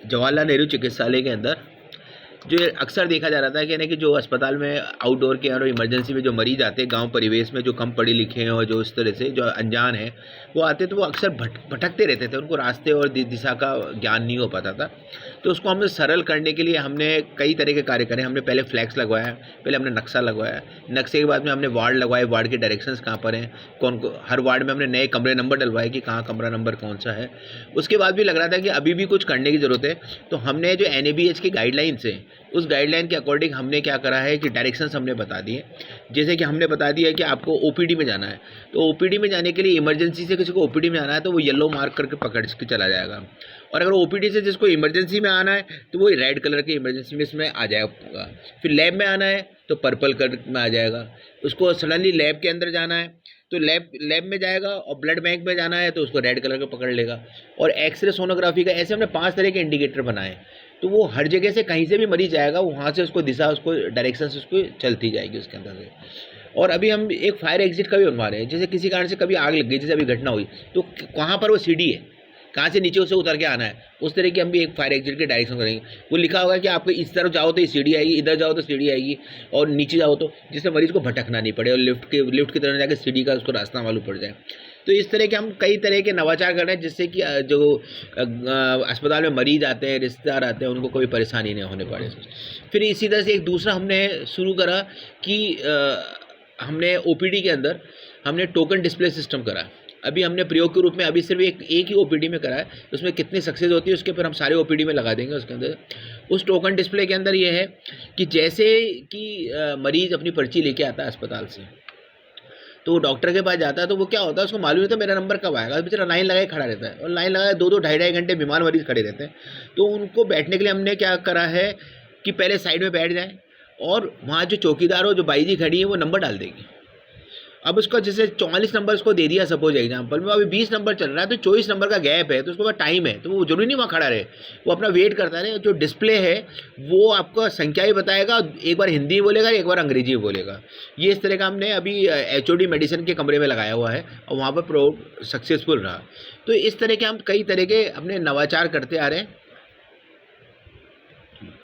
जवाहरलाल नेहरू चिकित्सालय के अंदर जो ये अक्सर देखा जा रहा था कि जो अस्पताल में आउटडोर के और इमरजेंसी में जो मरीज आते हैं गांव परिवेश में, जो कम पढ़े लिखे हैं और जो इस तरह से जो अनजान है, वो आते तो वो अक्सर भटकते रहते थे, उनको रास्ते और दिशा का ज्ञान नहीं हो पाता था। तो उसको हमने सरल करने के लिए हमने कई तरह के कार्य करे। हमने पहले फ्लैक्स लगवाया, पहले हमने नक्शा लगवाया, नक्शे के बाद में हमने वार्ड लगवाए, वार्ड के डायरेक्शंस कहाँ पर हैं, कौन को हर वार्ड में हमने नए कमरे नंबर डलवाए कि कहाँ कमरा नंबर कौन सा है। उसके बाद भी लग रहा था कि अभी भी कुछ करने की ज़रूरत है, तो हमने जो NABH की गाइडलाइंस है, उस गाइडलाइन के अकॉर्डिंग हमने क्या करा है कि डायरेक्शंस हमने बता दिए। जैसे कि हमने बता दिया कि आपको OPD में जाना है, तो OPD में जाने के लिए इमरजेंसी से किसी को OPD में आना है तो वो येलो मार्क करके पकड़ के चला जाएगा, और अगर OPD से जिसको इमरजेंसी में आना है तो वो रेड कलर के इमरजेंसी में इसमें आ जाएगा। फिर लैब में आना है तो पर्पल कलर में आ जाएगा। उसको सडनली लैब के अंदर जाना है तो लैब में जाएगा, और ब्लड बैंक में जाना है तो उसको रेड कलर का पकड़ लेगा। और एक्सरे सोनोग्राफी का, ऐसे हमने 5 तरह के इंडिकेटर बनाए, तो वो हर जगह से कहीं से भी मरीज आएगा, वहाँ से उसको दिशा, उसको डायरेक्शन से उसको चलती जाएगी उसके अंदर से। और अभी हम एक फायर एग्जिट का भी बनवा रहे हैं। जैसे किसी कारण से कभी आग लग गई, जैसे अभी घटना हुई, तो कहाँ पर वो सीढ़ी है, कहाँ से नीचे उसे उतर के आना है, उस तरह की हम भी एक फायर एग्जिट के डायरेक्शन करेंगे। वो लिखा होगा कि आपको इस तरफ जाओ तो ये सीढ़ी आएगी, इधर जाओ तो सीढ़ी आएगी, और नीचे जाओ तो, जिससे मरीज को भटकना नहीं पड़े और लिफ्ट की तरफ जाकर सीढ़ी का उसको रास्ता मालूम पड़ जाए। तो इस तरह के हम कई तरह के नवाचार कर रहे हैं, जिससे कि जो अस्पताल में मरीज आते हैं, रिश्तेदार आते हैं, उनको कोई परेशानी नहीं होने पड़े। फिर इसी तरह से एक दूसरा हमने शुरू करा कि हमने OPD के अंदर हमने टोकन डिस्प्ले सिस्टम करा। अभी हमने प्रयोग के रूप में अभी सिर्फ एक ही OPD में करा है, उसमें कितनी सक्सेस होती है उसके पर हम सारे OPD में लगा देंगे उसके अंदर। उस टोकन डिस्प्ले के अंदर ये है कि जैसे कि मरीज़ अपनी पर्ची लेके आता है अस्पताल से, तो वो डॉक्टर के पास जाता है, तो वो क्या होता है, उसको मालूम नहीं होता मेरा नंबर कब आएगा, बेचारा लाइन लगाए खड़ा रहता है, और लाइन लगाए 2-2 ढाई घंटे बीमार मरीज़ खड़े रहते हैं। तो उनको बैठने के लिए हमने क्या करा है कि पहले साइड में बैठ जाएँ, और वहाँ जो चौकीदार हो, जो बाई जी खड़ी है, वो नंबर डाल देगी। अब उसका जैसे 44 नंबर उसको दे दिया सपोज एग्जांपल में, अभी 20 नंबर चल रहा है, तो 24 नंबर का गैप है, तो उसके बाद टाइम है, तो वो जरूरी नहीं वहाँ खड़ा रहे, वो अपना वेट करता रहे। जो डिस्प्ले है वो आपको संख्या ही बताएगा, एक बार हिंदी बोलेगा, एक बार अंग्रेजी बोलेगा। ये इस तरह का हमने अभी HOD मेडिसिन के कमरे में लगाया हुआ है, और वहाँ पर प्रोग सक्सेसफुल रहा। तो इस तरह के हम कई तरह के अपने नवाचार करते आ रहे हैं।